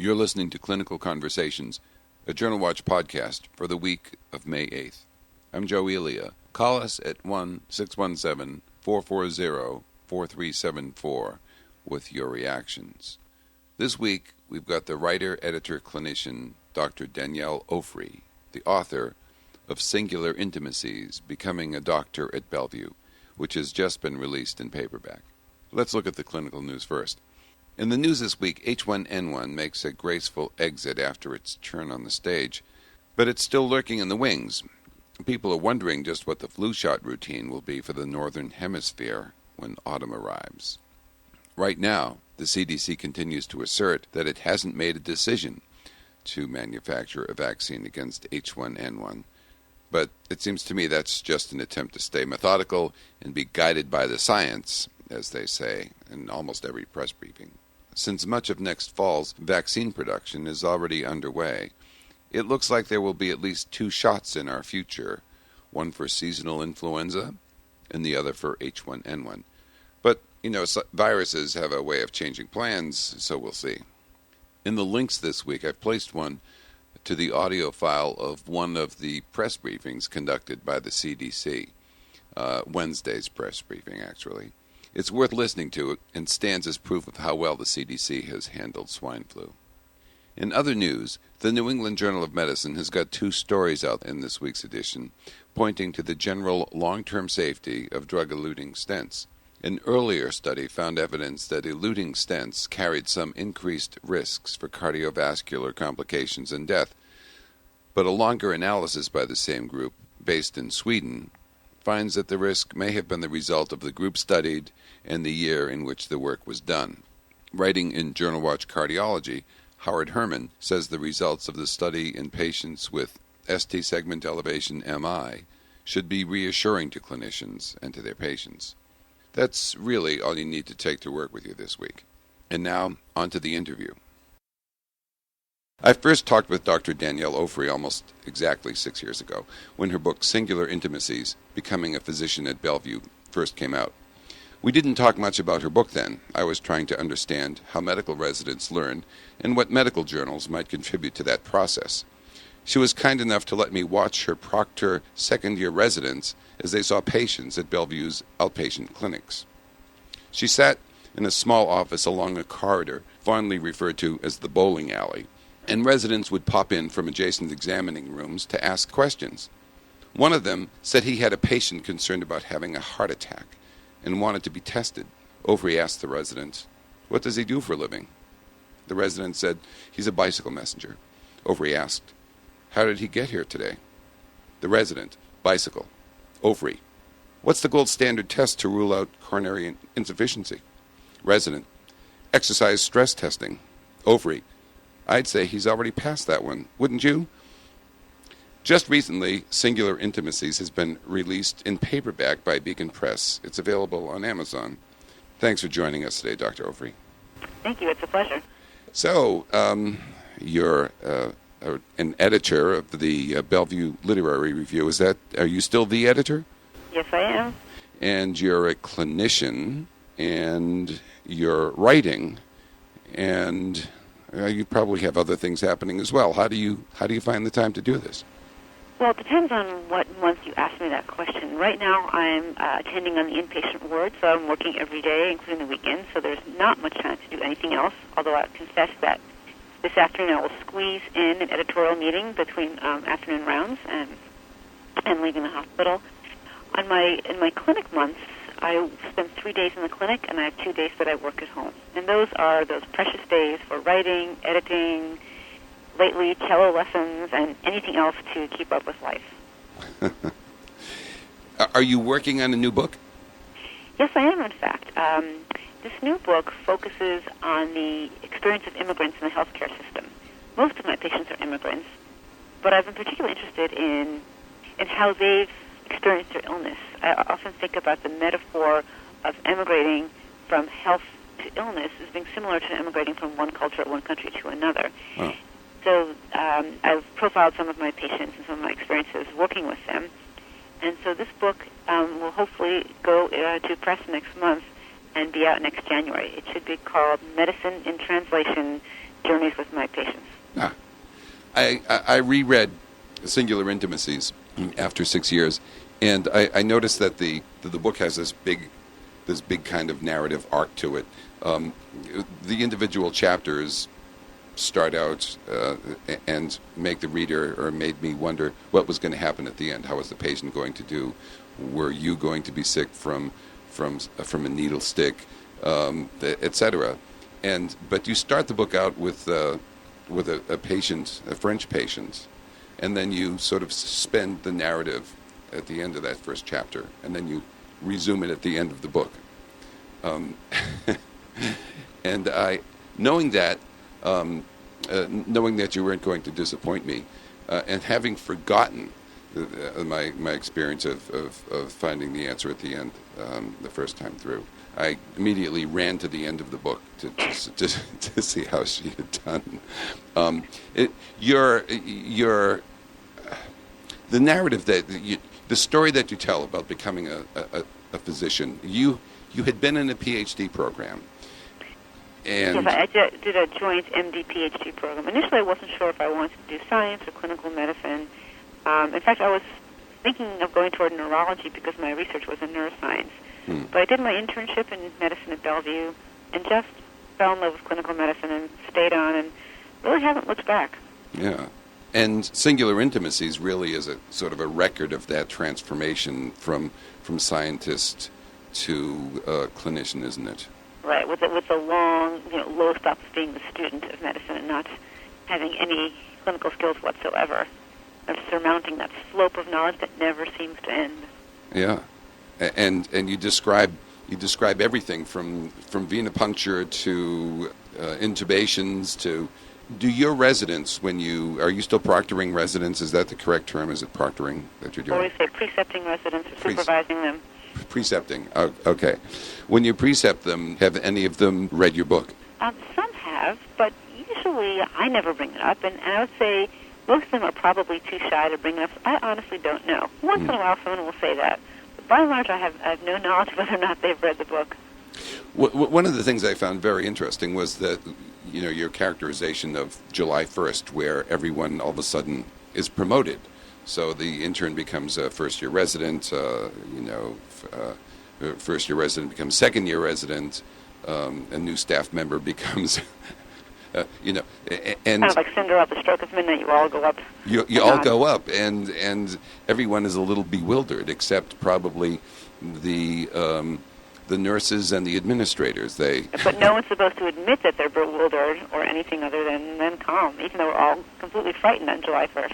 You're listening to Clinical Conversations, a Journal Watch podcast for the week of May 8th. I'm Joe Elia. Call us at 1-617-440-4374 with your reactions. This week, we've got the writer, editor, clinician, Dr. Danielle Ofri, the author of Singular Intimacies, Becoming a Doctor at Bellevue, which has just been released in paperback. Let's look at the clinical news first. In the news this week, H1N1 makes a graceful exit after its turn on the stage, but it's still lurking in the wings. People are wondering just what the flu shot routine will be for the Northern Hemisphere when autumn arrives. Right now, the CDC continues to assert that it hasn't made a decision to manufacture a vaccine against H1N1, but it seems to me that's just an attempt to stay methodical and be guided by the science, as they say in almost every press briefing. Since much of next fall's vaccine production is already underway, it looks like there will be at least 2 shots in our future, one for seasonal influenza and the other for H1N1. But, viruses have a way of changing plans, so we'll see. In the links this week, I've placed one to the audio file of one of the press briefings conducted by the CDC, Wednesday's press briefing, actually. It's worth listening to it and stands as proof of how well the CDC has handled swine flu. In other news, the New England Journal of Medicine has got 2 stories out in this week's edition pointing to the general long-term safety of drug-eluting stents. An earlier study found evidence that eluting stents carried some increased risks for cardiovascular complications and death, but a longer analysis by the same group, based in Sweden, finds that the risk may have been the result of the group studied and the year in which the work was done. Writing in Journal Watch Cardiology, Howard Herman says the results of the study in patients with ST segment elevation MI should be reassuring to clinicians and to their patients. That's really all you need to take to work with you this week. And now, on to the interview. I first talked with Dr. Danielle Ofri almost exactly 6 years ago, when her book Singular Intimacies, Becoming a Physician at Bellevue, first came out. We didn't talk much about her book then. I was trying to understand how medical residents learn and what medical journals might contribute to that process. She was kind enough to let me watch her Proctor second-year residents as they saw patients at Bellevue's outpatient clinics. She sat in a small office along a corridor, fondly referred to as the bowling alley, and residents would pop in from adjacent examining rooms to ask questions. One of them said he had a patient concerned about having a heart attack and wanted to be tested. Ofri asked the resident, "What does he do for a living?" The resident said, "He's a bicycle messenger." Ofri asked, "How did he get here today?" The resident, "Bicycle." Ofri, "What's the gold standard test to rule out coronary insufficiency?" Resident, "Exercise stress testing." Ofri, "I'd say he's already passed that one, wouldn't you?" Just recently, Singular Intimacies has been released in paperback by Beacon Press. It's available on Amazon. Thanks for joining us today, Dr. Ofri. Thank you. It's a pleasure. So, you're an editor of the Bellevue Literary Review. Are you still the editor? Yes, I am. And you're a clinician, and you're writing, and you probably have other things happening as well. How do you find the time to do this? Well, it depends on what month you ask me that question. Right now, I'm attending on the inpatient ward, so I'm working every day, including the weekends, so there's not much time to do anything else, although I confess that this afternoon I will squeeze in an editorial meeting between afternoon rounds and leaving the hospital. In my clinic months, I spend 3 days in the clinic, and I have 2 days that I work at home. And those are those precious days for writing, editing, lately cello lessons, and anything else to keep up with life. Are you working on a new book? Yes, I am, in fact. This new book focuses on the experience of immigrants in the healthcare system. Most of my patients are immigrants, but I've been particularly interested in how they've experienced their illness. I often think about the metaphor of emigrating from health to illness as being similar to emigrating from one culture or one country to another. Oh. So I've profiled some of my patients and some of my experiences working with them. And so this book will hopefully go to press next month and be out next January. It should be called Medicine in Translation, journeys with my patients. I reread Singular Intimacies after 6 years, and I noticed that the book has this big kind of narrative arc to it. The individual chapters start out and make the reader, or made me wonder what was going to happen at the end. How was the patient going to do? Were you going to be sick from a needle stick, etc.? But you start the book out with a patient, a French patient, and then you sort of suspend the narrative at the end of that first chapter, and then you resume it at the end of the book. And knowing that you weren't going to disappoint me, and having forgotten my experience of finding the answer at the end the first time through, I immediately ran to the end of the book to see how she had done. The narrative the story that you tell about becoming a physician. You had been in a PhD program. And yes, I did a joint MD-PhD program. Initially, I wasn't sure if I wanted to do science or clinical medicine. In fact, I was thinking of going toward neurology because my research was in neuroscience. But I did my internship in medicine at Bellevue and just fell in love with clinical medicine and stayed on and really haven't looked back. Yeah. And Singular Intimacies really is a sort of a record of that transformation from scientist to clinician, isn't it? Right, with the long, low stops of being the student of medicine and not having any clinical skills whatsoever, of surmounting that slope of knowledge that never seems to end. Yeah, and you describe everything from venipuncture to intubations to. Do your residents, are you still proctoring residents? Is that the correct term? Is it proctoring that you're doing? Or we say precepting residents or supervising them. Precepting. Oh, okay. When you precept them, have any of them read your book? Some have, but usually I never bring it up, and I would say most of them are probably too shy to bring it up. I honestly don't know. Once in a while someone will say that. But by and large, I have no knowledge whether or not they've read the book. One of the things I found very interesting was that, your characterization of July 1st, where everyone all of a sudden is promoted. So the intern becomes a first-year resident, first-year resident becomes second-year resident, a new staff member becomes, and kind of like Cinderella at the stroke of midnight, you all go up. You all go up, and everyone is a little bewildered, except probably the nurses and the administrators. But no one's supposed to admit that they're bewildered or anything other than calm, even though we're all completely frightened on July 1st.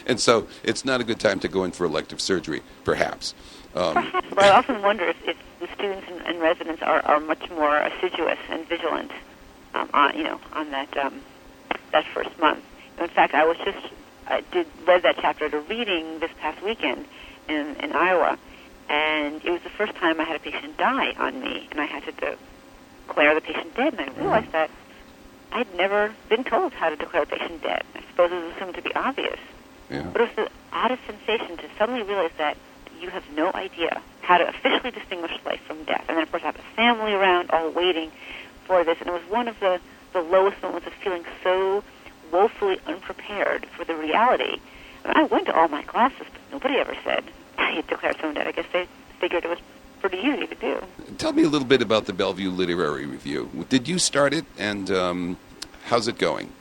And so it's not a good time to go in for elective surgery, perhaps. Perhaps. But I often wonder if the students and residents are much more assiduous and vigilant on that first month. In fact, I read that chapter at a reading this past weekend in Iowa, and it was the first time I had a patient die on me, and I had to declare the patient dead, and I realized that I'd never been told how to declare a patient dead. I suppose it was assumed to be obvious. Yeah. But it was the oddest sensation to suddenly realize that you have no idea how to officially distinguish life from death. And then, of course, I have a family around all waiting for this, and it was one of the lowest moments of feeling so woefully unprepared for the reality. I mean, I went to all my classes, but nobody ever said you declared someone dead. I guess they figured it was pretty easy to do. Tell me a little bit about the Bellevue Literary Review. Did you start it, and how's it going?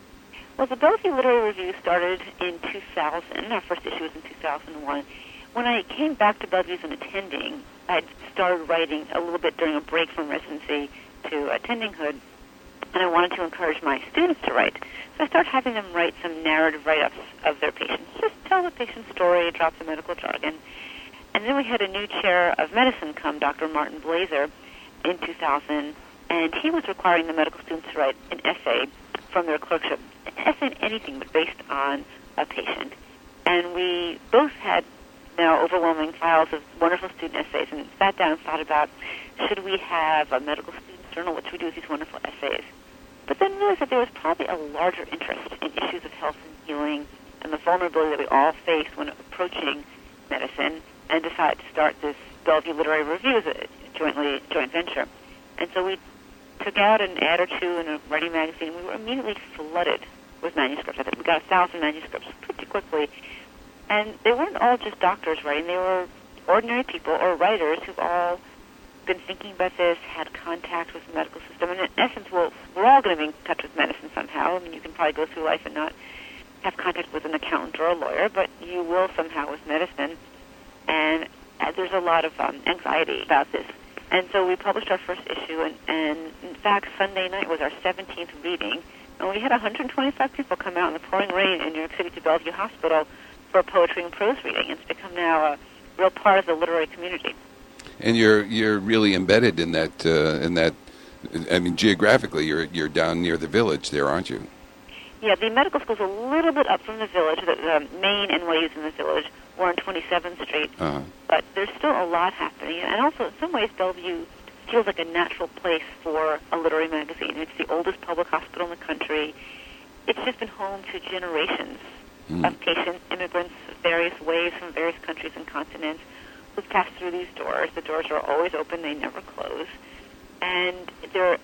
Well, the Bellevue Literary Review started in 2000. Our first issue was in 2001. When I came back to Bellevue as an attending, I'd started writing a little bit during a break from residency to attendinghood, and I wanted to encourage my students to write. So I started having them write some narrative write-ups of their patients. Just tell the patient's story, drop the medical jargon. And then we had a new chair of medicine come, Dr. Martin Blazer, in 2000, and he was requiring the medical students to write an essay from their clerkship, an essay in anything but based on a patient. And we both had now overwhelming files of wonderful student essays and sat down and thought about, should we have a medical student's journal? What should we do with these wonderful essays? But then realized that there was probably a larger interest in issues of health and healing and the vulnerability that we all face when approaching medicine, and decided to start this Bellevue Literary Review as a joint venture. And so we took out an ad or two in a writing magazine. We were immediately flooded with manuscripts. I think we got 1,000 manuscripts pretty quickly. And they weren't all just doctors writing. They were ordinary people or writers who've all been thinking about this, had contact with the medical system. And in essence, we're all going to be in touch with medicine somehow. I mean, you can probably go through life and not have contact with an accountant or a lawyer, but you will somehow with medicine. And there's a lot of anxiety about this. And so we published our first issue, and in fact, Sunday night was our 17th reading, and we had 125 people come out in the pouring rain in New York City to Bellevue Hospital for a poetry and prose reading. It's become now a real part of the literary community. And you're really embedded in that. I mean, geographically, you're down near the Village there, aren't you? Yeah, the medical school's a little bit up from the Village. The main NYU's in the Village. We're on 27th Street. But there's still a lot happening. And also, in some ways, Bellevue feels like a natural place for a literary magazine. It's the oldest public hospital in the country. It's just been home to generations of patients, immigrants of various ways from various countries and continents who've passed through these doors. The doors are always open. They never close. And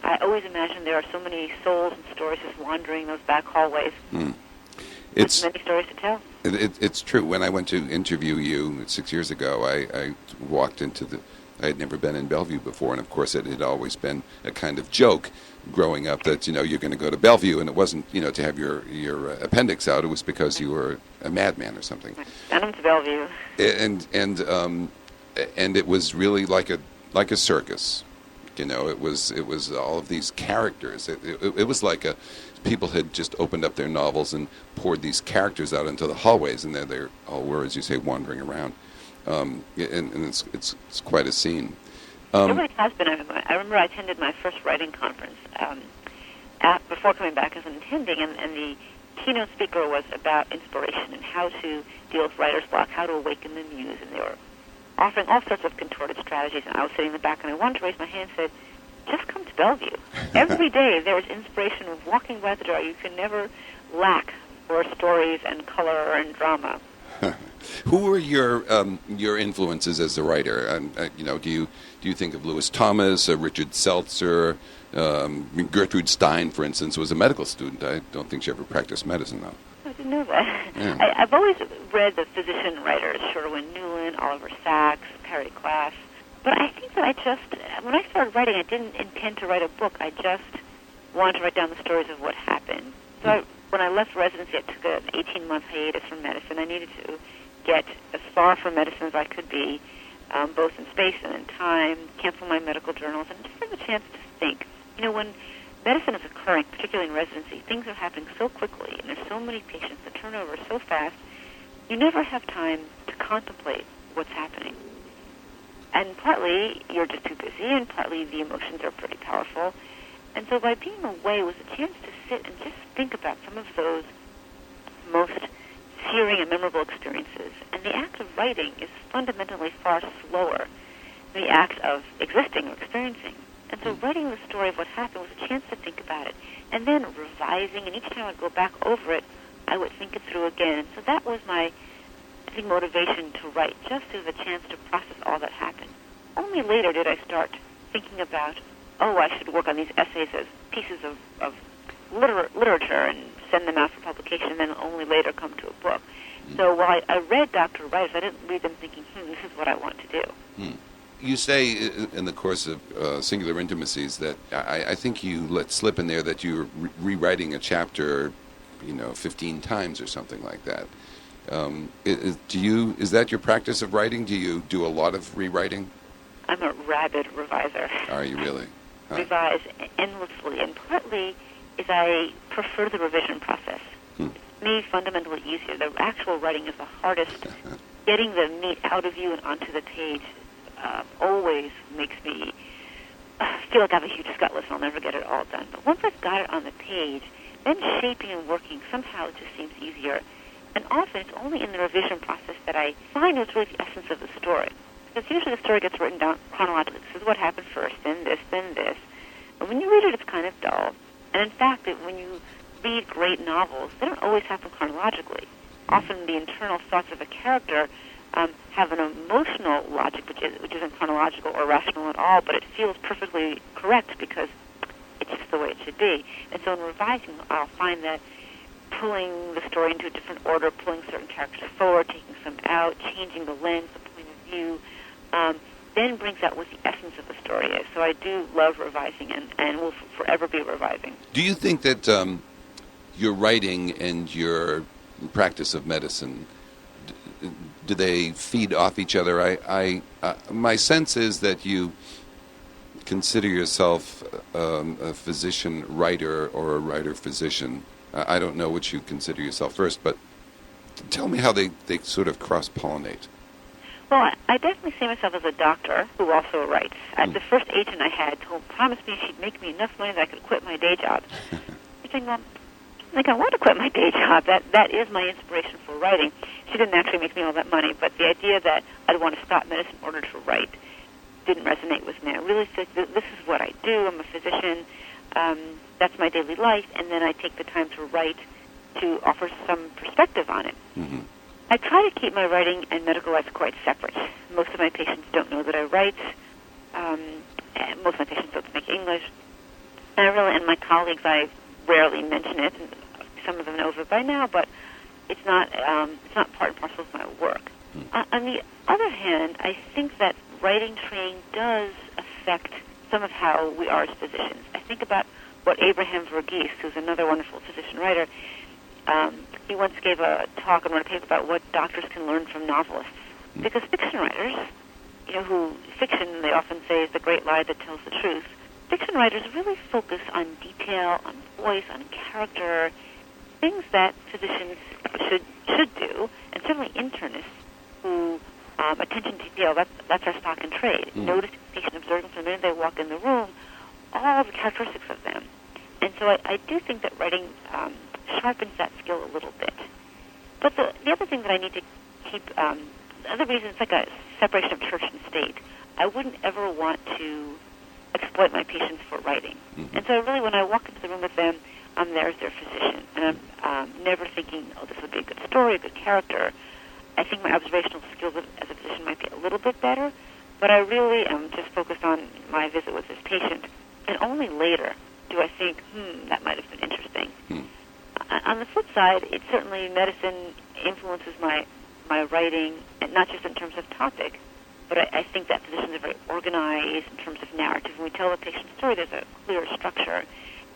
I always imagine there are so many souls and stories just wandering those back hallways. It's many stories to tell. It's true. When I went to interview you 6 years ago, I walked into I had never been in Bellevue before, and of course it had always been a kind of joke growing up that, you're going to go to Bellevue, and it wasn't, to have your appendix out. It was because you were a madman or something. Send them to Bellevue. And it was really like a circus. It was all of these characters. It was like people had just opened up their novels and poured these characters out into the hallways, and they all were, as you say, wandering around. And it's quite a scene. It really has been. I remember I attended my first writing conference before coming back as an attending, and the keynote speaker was about inspiration and how to deal with writer's block, how to awaken the muse, and they were offering all sorts of contorted strategies, and I was sitting in the back, and I wanted to raise my hand and said, just come to Bellevue. Every day there is inspiration of walking by the door. You can never lack for stories and color and drama. Who were your influences as a writer? Do you think of Lewis Thomas, Richard Seltzer, Gertrude Stein, for instance, was a medical student. I don't think she ever practiced medicine, though. I didn't know that. Yeah. I've always read the physician writers, Sherwin Nuland, Oliver Sacks, Perry Class. But I think that when I started writing, I didn't intend to write a book. I just wanted to write down the stories of what happened. So when I left residency, I took an 18-month hiatus from medicine. I needed to get as far from medicine as I could be, both in space and in time, cancel my medical journals, and just have a chance to think. When medicine is occurring, particularly in residency, things are happening so quickly, and there's so many patients, the turnover is so fast, you never have time to contemplate what's happening. And partly you're just too busy, and partly the emotions are pretty powerful. And so by being away was a chance to sit and just think about some of those most searing and memorable experiences. And the act of writing is fundamentally far slower than the act of existing or experiencing. And so writing the story of what happened was a chance to think about it, and then revising, and each time I'd go back over it, I would think it through again. And so that was my, I think, motivation to write, just as a chance to process all that happened. Only later did I start thinking about, I should work on these essays as pieces of literature and send them out for publication, and then only later come to a book. So while I read Dr. Writers, I didn't read them thinking, this is what I want to do. You say in the course of Singular Intimacies that I think you let slip in there that you're rewriting a chapter, 15 times or something like that. Is that your practice of writing? Do you do a lot of rewriting? I'm a rabid reviser. Are you really? Huh. Revise endlessly, and partly is I prefer the revision process. It's me fundamentally easier. The actual writing is the hardest. Getting the meat out of you and onto the page always makes me feel like I have a huge gut list and I'll never get it all done. But once I've got it on the page, then shaping and working somehow it just seems easier. And often it's only in the revision process that I find what's really the essence of the story. Because usually the story gets written down chronologically. This is what happened first, then this, then this. And when you read it, it's kind of dull. And in fact, when you read great novels, they don't always happen chronologically. Often the internal thoughts of a character have an emotional logic which isn't chronological or rational at all, but it feels perfectly correct because It's just the way it should be. And so in revising, I'll find that pulling the story into a different order, pulling certain characters forward, taking some out, changing the lens, the point of view, then brings out what the essence of the story is. So I do love revising and will forever be revising. Do you think that your writing and your practice of medicine, do they feed off each other? My sense is that you consider yourself a physician-writer or a writer-physician. I don't know which you consider yourself first, but tell me how they sort of cross-pollinate. Well, I definitely see myself as a doctor who also writes. The first agent I had promised me she'd make me enough money that I could quit my day job. I think, well, I want to quit my day job. That is my inspiration for writing. She didn't actually make me all that money, but the idea that I'd want to stop medicine in order to write didn't resonate with me. I really think this is what I do. I'm a physician. That's my daily life, and then I take the time to write to offer some perspective on it. Mm-hmm. I try to keep my writing and medical life quite separate. Most of my patients don't know that I write. And most of my patients don't speak English. And my colleagues, I rarely mention it. And some of them know of it by now, but it's not part and parcel of my work. On the other hand, I think that writing training does affect some of how we are as physicians. I think about what Abraham Verghese, who's another wonderful physician writer, he once gave a talk and wrote a paper about what doctors can learn from novelists. Because fiction writers, fiction, they often say, is the great lie that tells the truth. Fiction writers really focus on detail, on voice, on character, things that physicians should do, and certainly internists who attention to detail, that's our stock in trade. Notice the patient, observe them from the minute they walk in the room, all the characteristics of them. And so I do think that writing sharpens that skill a little bit. But the other thing that I need to keep, the other reason, it's like a separation of church and state. I wouldn't ever want to exploit my patients for writing. And so really when I walk into the room with them, I'm there as their physician. And I'm never thinking, this would be a good story, a good character. I think my observational skills as a physician might be a little bit better, but I really am just focused on my visit with this patient. And only later do I think, that might have been interesting. On the flip side, it certainly, medicine influences my writing, and not just in terms of topic, but I think that physicians are very organized in terms of narrative. When we tell a patient's story, there's a clear structure.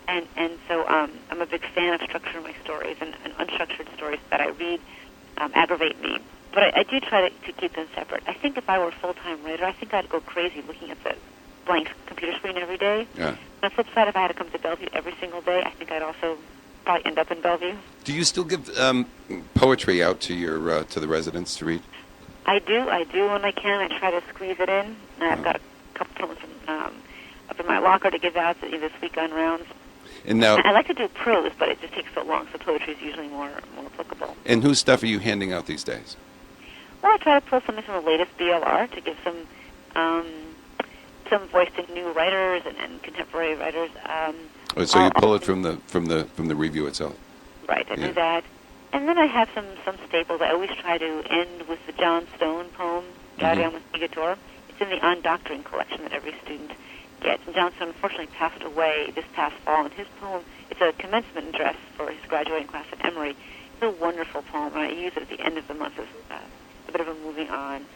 And so I'm a big fan of structure in my stories, and unstructured stories that I read aggravate me. But I do try to keep them separate. I think if I were a full-time writer, I think I'd go crazy looking at the blank computer screen every day. Yeah. On the flip side, if I had to come to Bellevue every single day, I think I'd also probably end up in Bellevue. Do you still give poetry out to your to the residents to read? I do when I can. I try to squeeze it in. I've got a couple poems up in my locker to give out this week on rounds. And now, I like to do prose, but it just takes so long, so poetry is usually more applicable. And whose stuff are you handing out these days? Well, I try to pull something from the latest BLR to give some voice to new writers and contemporary writers. So you pull it from the review itself. Right, I do that. And then I have some staples. I always try to end with the John Stone poem, Gaudium Ligator. It's in the On Doctoring collection that every student gets. And John Stone unfortunately passed away this past fall, and his poem, it's a commencement address for his graduating class at Emory. It's a wonderful poem, and I use it at the end of the month as a bit of a moving on.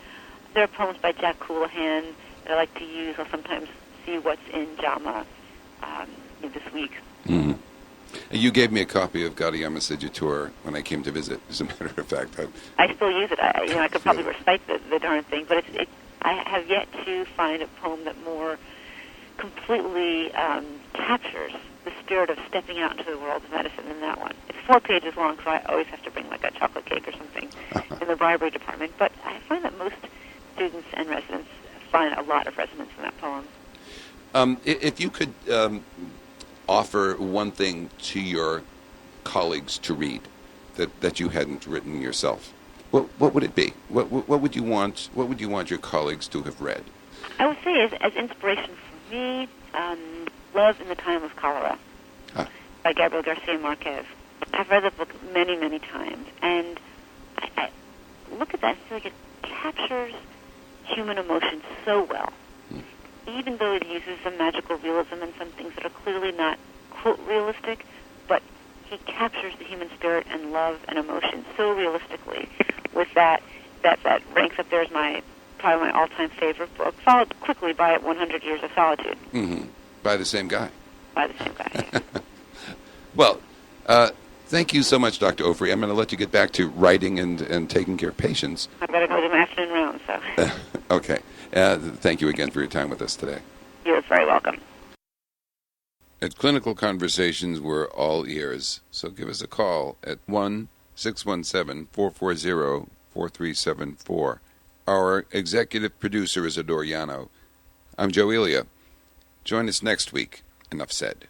There are poems by Jack Coulihan that I like to use. I'll sometimes see what's in JAMA this week. Mm-hmm. You gave me a copy of Gaudium Ligator when I came to visit, as a matter of fact. I still use it. I could probably recite the darn thing, but I have yet to find a poem that more completely captures the spirit of stepping out into the world of medicine than that one. It's 4 pages long, so I always have to bring like a chocolate cake or something in the bribery department. But I find that most students and residents find a lot of resonance in that poem. If you could offer one thing to your colleagues to read that you hadn't written yourself, what would it be? What would you want? What would you want your colleagues to have read? I would say, as inspiration for me, Love in the Time of Cholera by Gabriel Garcia Marquez. I've read the book many, many times, and I look at that and feel like it captures human emotion so well. even though it uses some magical realism and some things that are clearly not, quote, realistic, but he captures the human spirit and love and emotion so realistically with that ranks up there as probably my all-time favorite book, followed quickly by 100 Years of Solitude. Mm-hmm. By the same guy. By the same guy. Well, thank you so much, Dr. Ofri. I'm going to let you get back to writing and taking care of patients. I've got to go to my afternoon round, so. Okay. Thank you again for your time with us today. You're very welcome. At Clinical Conversations, we're all ears, so give us a call at 1-617-440-4374. Our executive producer is Adore Yano. I'm Joe Elia. Join us next week. Enough said.